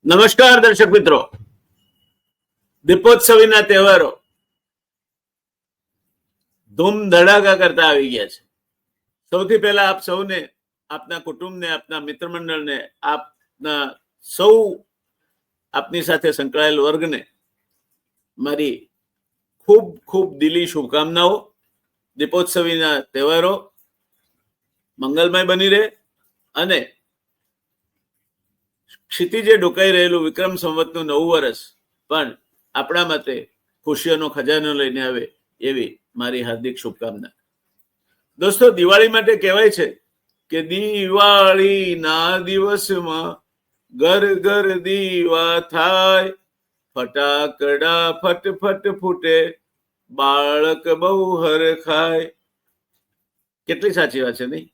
નમસ્કાર દર્શક મિત્રો, દીપોત્સવીના તહેવારો ધૂમ ધડાકા કરતા આવી ગયા છે. સૌથી પહેલા આપ સૌને, આપના કુટુંબને, આપના મિત્ર મંડળને, આપના સૌ આપની સાથે સંકળાયેલ વર્ગને મારી ખૂબ ખૂબ દિલી શુભકામનાઓ. દીપોત્સવીના તહેવારો મંગલમય બની રહે અને ક્ષિતિજે ડુકાઈ રહેલું વિક્રમ સંવતનું નવું વર્ષ પણ આપણા માટે ખુશીઓનો ખજાનો લઈને આવે એવી મારી હાર્દિક શુભકામના. દોસ્તો, દિવાળી માટે કહેવાય છે કે દિવાળીના દિવસમાં ઘર ઘર દીવા થાય, ફટાકડા ફટફટ ફૂટે, બાળક બહુ હરખાય. કેટલી સાચી વાત છે નહીં?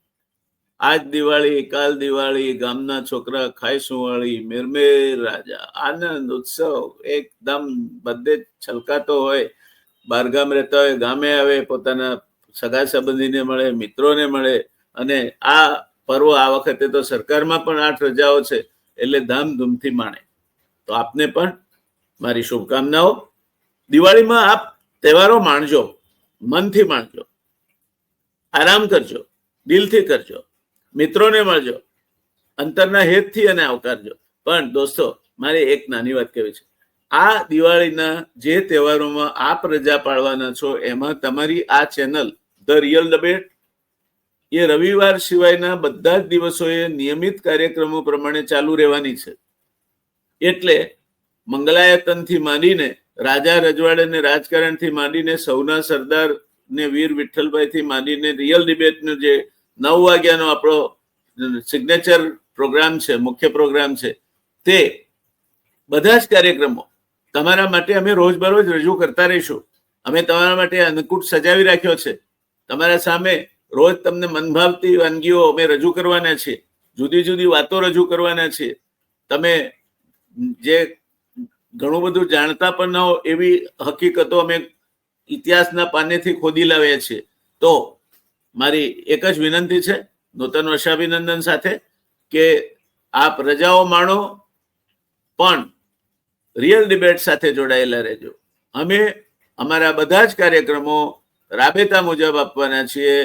આજ દિવાળી, કાલ દિવાળી, ગામના છોકરા ખાય સુવાળી, મેરમેર રાજા, આનંદ ઉત્સવ એકદમ બધે છલકાતો હોય. બહારગામ રહેતા હોય, ગામે આવે, પોતાના સગા સંબંધીને મળે, મિત્રોને મળે. અને આ પર્વ આ વખતે તો સરકારમાં પણ 8 રજાઓ છે એટલે ધામધૂમથી માણે. તો આપને પણ મારી શુભકામનાઓ. દિવાળીમાં આપ તહેવારો માણજો, મનથી માણજો, આરામ કરજો, દિલથી કરજો, મિત્રોને મળજો, અંતરના હેતથી અને આવકારજો. પણ દોસ્તો, મારે એક નાની વાત કહેવી છે. આ દિવાળીના જે તહેવારોમાં આપ રજા પાડવાના છો એમાં તમારી આ ચેનલ ધ રિયલ ડિબેટ એ રવિવાર સિવાયના બધા જ દિવસોએ નિયમિત કાર્યક્રમો પ્રમાણે ચાલુ રહેવાની છે. એટલે મંગલાયતનથી માંડીને, રાજા રજવાડે ને રાજકારણથી માંડીને, સૌના સરદાર ને વીર વિઠ્ઠલભાઈથી માંડીને રિયલ ડિબેટનો જે 9 વાગ્યાનો આપણો સિગ્નેચર પ્રોગ્રામ છે, મુખ્ય પ્રોગ્રામ છે, તે બધા જ કાર્યક્રમો તમારા માટે અમે રોજબરોજ રજૂ કરતા રહીશું. અમે તમારા માટે અનુકૂળ સજાવી રાખ્યો છે. તમારા સામે રોજ તમને મનભાવતી વાનગીઓ અમે રજૂ કરવાના છીએ, જુદી જુદી વાતો રજૂ કરવાના છીએ. તમે જે ઘણું બધું જાણતા પણ ન હો એવી હકીકતો અમે ઇતિહાસના પાનેથી ખોદી લાવ્યા છીએ. તો મારી એક જ વિનંતી છે, નૂતન વર્ષાભિનંદન સાથે, કે આપ રજાઓ માણો પણ રિયલ ડિબેટ સાથે જોડાયેલા રહેજો. અમે અમારા બધા જ કાર્યક્રમો રાબેતા મુજબ આપવાના છીએ.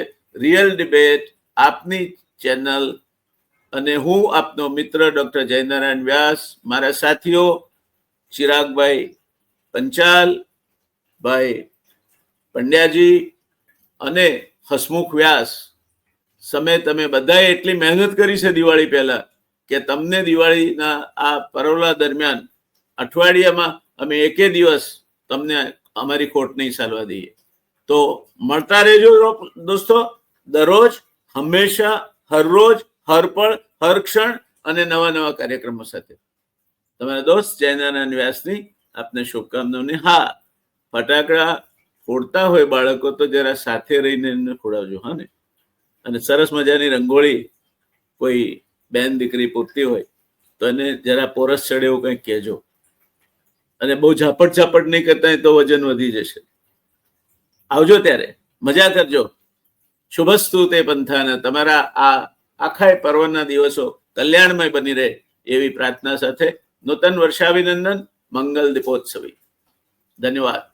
રિયલ ડિબેટ આપની ચેનલ અને હું આપનો મિત્ર ડોક્ટર જયનારાયણ વ્યાસ, મારા સાથીઓ ચિરાગભાઈ પંચાલ, ભાઈ પંડ્યાજી અને હસમુખ વ્યાસ સમેત અમે બધાએ એટલી મહેનત કરી છે દિવાળી પહેલા કે તમને દિવાળીના આ પરોલા દરમિયાન અઠવાડિયામાં અમે એકે દિવસ તમને અમારી ખોટ નહીં ચાલવા દઈએ. તો મળતા રહેજો દોસ્તો, દરરોજ, હંમેશા, હરરોજ, હરપળ, હર ક્ષણ અને નવા નવા કાર્યક્રમો સાથે. તમારા દોસ્ત જયનારાયણ વ્યાસની આપને શુભકામનાઓને. હા, ફટાકડા ફોડતા હોય બાળકો તો જરા સાથે રહીને એમને ફોડાવજો. હા ને? અને સરસ મજાની રંગોળી કોઈ બેન દીકરી પૂરતી હોય તો એને જરા પોરસ ચડે એવું કંઈક કહેજો. અને બહુ ઝાપટ ઝાપટ નહીં કરતા તો વજન વધી જશે. આવજો ત્યારે, મજા કરજો. શુભસ્તુ તે પંથાના. તમારા આ આખા પર્વના દિવસો કલ્યાણમય બની રહે એવી પ્રાર્થના સાથે નૂતન વર્ષાભિનંદન. મંગલ દીપોત્સવી. ધન્યવાદ.